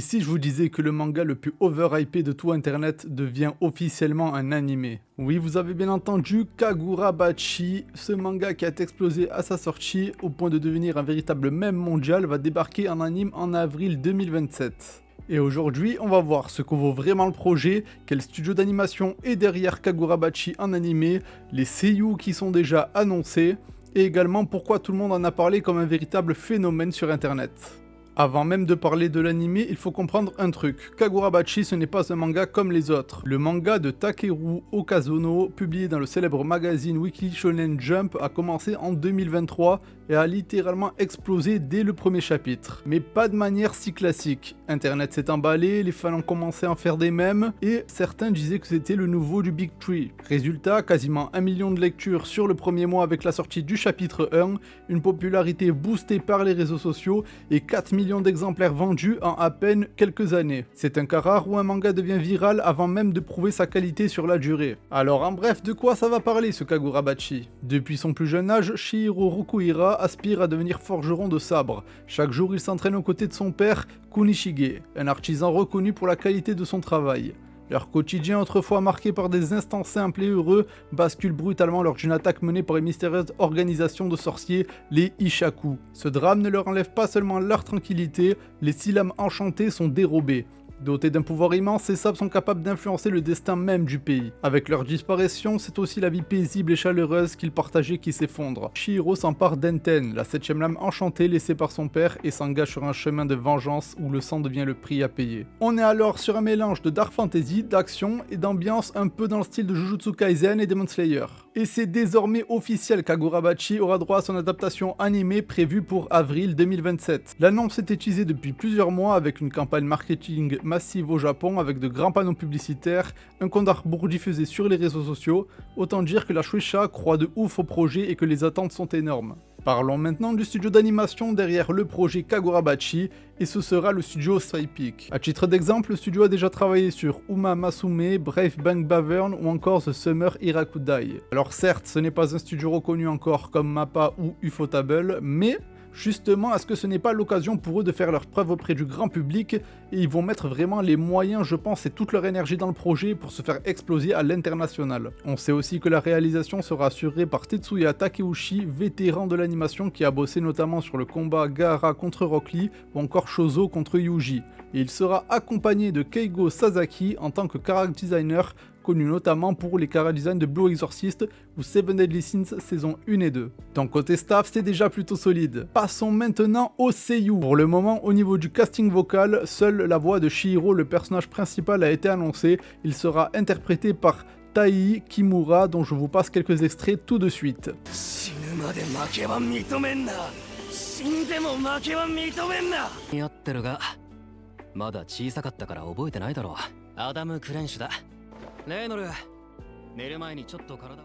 Et si je vous disais que le manga le plus overhypé de tout internet devient officiellement un animé? Oui, vous avez bien entendu, Kagurabachi, ce manga qui a explosé à sa sortie au point de devenir un véritable mème mondial, va débarquer en anime en avril 2027. Et aujourd'hui, on va voir ce que vaut vraiment le projet, quel studio d'animation est derrière Kagurabachi en animé, les seiyuu qui sont déjà annoncés, et également pourquoi tout le monde en a parlé comme un véritable phénomène sur internet. Avant même de parler de l'anime, il faut comprendre un truc. Kagurabachi, ce n'est pas un manga comme les autres. Le manga de Takeru Okazono, publié dans le célèbre magazine Weekly Shonen Jump, a commencé en 2023 et a littéralement explosé dès le premier chapitre. Mais pas de manière si classique. Internet s'est emballé, les fans ont commencé à en faire des mèmes, et certains disaient que c'était le nouveau du Big Tree. Résultat, quasiment 1 million de lectures sur le premier mois avec la sortie du chapitre 1, une popularité boostée par les réseaux sociaux, et 4 millions d'exemplaires vendus en à peine quelques années. C'est un cas rare où un manga devient viral avant même de prouver sa qualité sur la durée. Alors en bref, de quoi ça va parler ce Kagurabachi? Depuis son plus jeune âge, Shihiro Rokuhira aspire à devenir forgeron de sabre. Chaque jour, il s'entraîne aux côtés de son père, Kunishige, un artisan reconnu pour la qualité de son travail. Leur quotidien, autrefois marqué par des instants simples et heureux, bascule brutalement lors d'une attaque menée par une mystérieuse organisation de sorciers, les Ishaku. Ce drame ne leur enlève pas seulement leur tranquillité, les 6 lames enchantées sont dérobées. Dotés d'un pouvoir immense, ces sabres sont capables d'influencer le destin même du pays. Avec leur disparition, c'est aussi la vie paisible et chaleureuse qu'ils partageaient qui s'effondre. Shihiro s'empare d'Enten, la 7ème lame enchantée laissée par son père, et s'engage sur un chemin de vengeance où le sang devient le prix à payer. On est alors sur un mélange de dark fantasy, d'action et d'ambiance un peu dans le style de Jujutsu Kaisen et Demon Slayer. Et c'est désormais officiel, Kagurabachi aura droit à son adaptation animée prévue pour avril 2027. L'annonce est utilisée depuis plusieurs mois avec une campagne marketing massive au Japon avec de grands panneaux publicitaires, un compte à rebours diffusé sur les réseaux sociaux, autant dire que la Shueisha croit de ouf au projet et que les attentes sont énormes. Parlons maintenant du studio d'animation derrière le projet Kagurabachi, et ce sera le studio Sci-Peak. A titre d'exemple, le studio a déjà travaillé sur Uma Masume, Brave Bank Bavern ou encore The Summer Hirakudai. Alors certes, ce n'est pas un studio reconnu encore comme Mappa ou Ufotable, mais justement, est-ce que ce n'est pas l'occasion pour eux de faire leur preuve auprès du grand public, et ils vont mettre vraiment les moyens, je pense, et toute leur énergie dans le projet pour se faire exploser à l'international. On sait aussi que la réalisation sera assurée par Tetsuya Takeuchi, vétéran de l'animation qui a bossé notamment sur le combat Gaara contre Rock Lee ou encore Shozo contre Yuji. Et il sera accompagné de Keigo Sasaki en tant que character designer, connu notamment pour les chara-designs de Blue Exorcist ou Seven Deadly Sins saison 1 et 2. Donc côté staff, c'est déjà plutôt solide. Passons maintenant au seiyuu. Pour le moment, au niveau du casting vocal, seule la voix de Shihiro, le personnage principal, a été annoncée. Il sera interprété par Tai Kimura, dont je vous passe quelques extraits tout de suite. 例のルー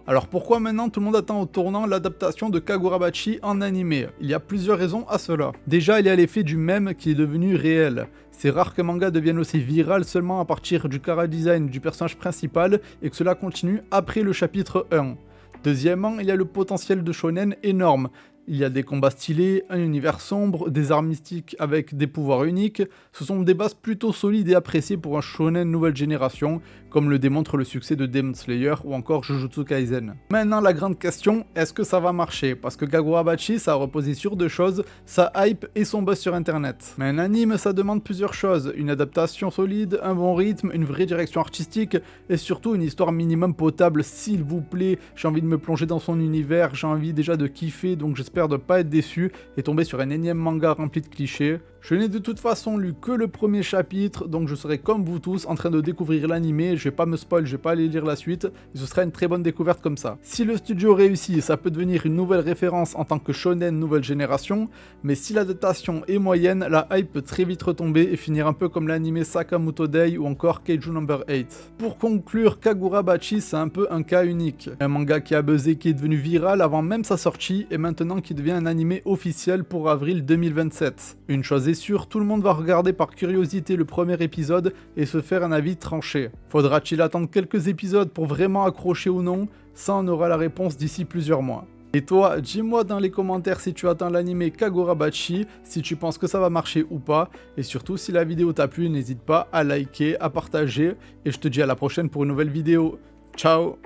Alors pourquoi maintenant tout le monde attend au tournant l'adaptation de Kagurabachi en animé? Il y a plusieurs raisons à cela. Déjà, il y a l'effet du mème qui est devenu réel. C'est rare qu'un manga devienne aussi viral seulement à partir du chara-design du personnage principal et que cela continue après le chapitre 1. Deuxièmement, il y a le potentiel de shonen énorme. Il y a des combats stylés, un univers sombre, des armes mystiques avec des pouvoirs uniques. Ce sont des bases plutôt solides et appréciées pour un shonen nouvelle génération, comme le démontre le succès de Demon Slayer ou encore Jujutsu Kaisen. Maintenant, la grande question, est-ce que ça va marcher? Parce que Kagurabachi, ça a reposé sur deux choses, sa hype et son buzz sur internet. Mais un anime, ça demande plusieurs choses, une adaptation solide, un bon rythme, une vraie direction artistique, et surtout une histoire minimum potable, s'il vous plaît. J'ai envie de me plonger dans son univers, j'ai envie déjà de kiffer, donc j'espère de pas être déçu et tomber sur un énième manga rempli de clichés. Je n'ai de toute façon lu que le premier chapitre, donc je serai comme vous tous en train de découvrir l'anime, je vais pas me spoil, je vais pas aller lire la suite, et ce sera une très bonne découverte comme ça. Si le studio réussit, ça peut devenir une nouvelle référence en tant que shonen nouvelle génération, mais si l'adaptation est moyenne, la hype peut très vite retomber et finir un peu comme l'anime Sakamoto Day ou encore Keiju No. 8. Pour conclure, Kagurabachi c'est un peu un cas unique. Un manga qui a buzzé, qui est devenu viral avant même sa sortie, et maintenant qui devient un anime officiel pour avril 2027. Une chose est sûre, tout le monde va regarder par curiosité le premier épisode et se faire un avis tranché. Faudra-t-il attendre quelques épisodes pour vraiment accrocher ou non? Ça on aura la réponse d'ici plusieurs mois. Et toi, dis-moi dans les commentaires si tu attends l'anime Kagurabachi, si tu penses que ça va marcher ou pas. Et surtout, si la vidéo t'a plu, n'hésite pas à liker, à partager. Et je te dis à la prochaine pour une nouvelle vidéo. Ciao!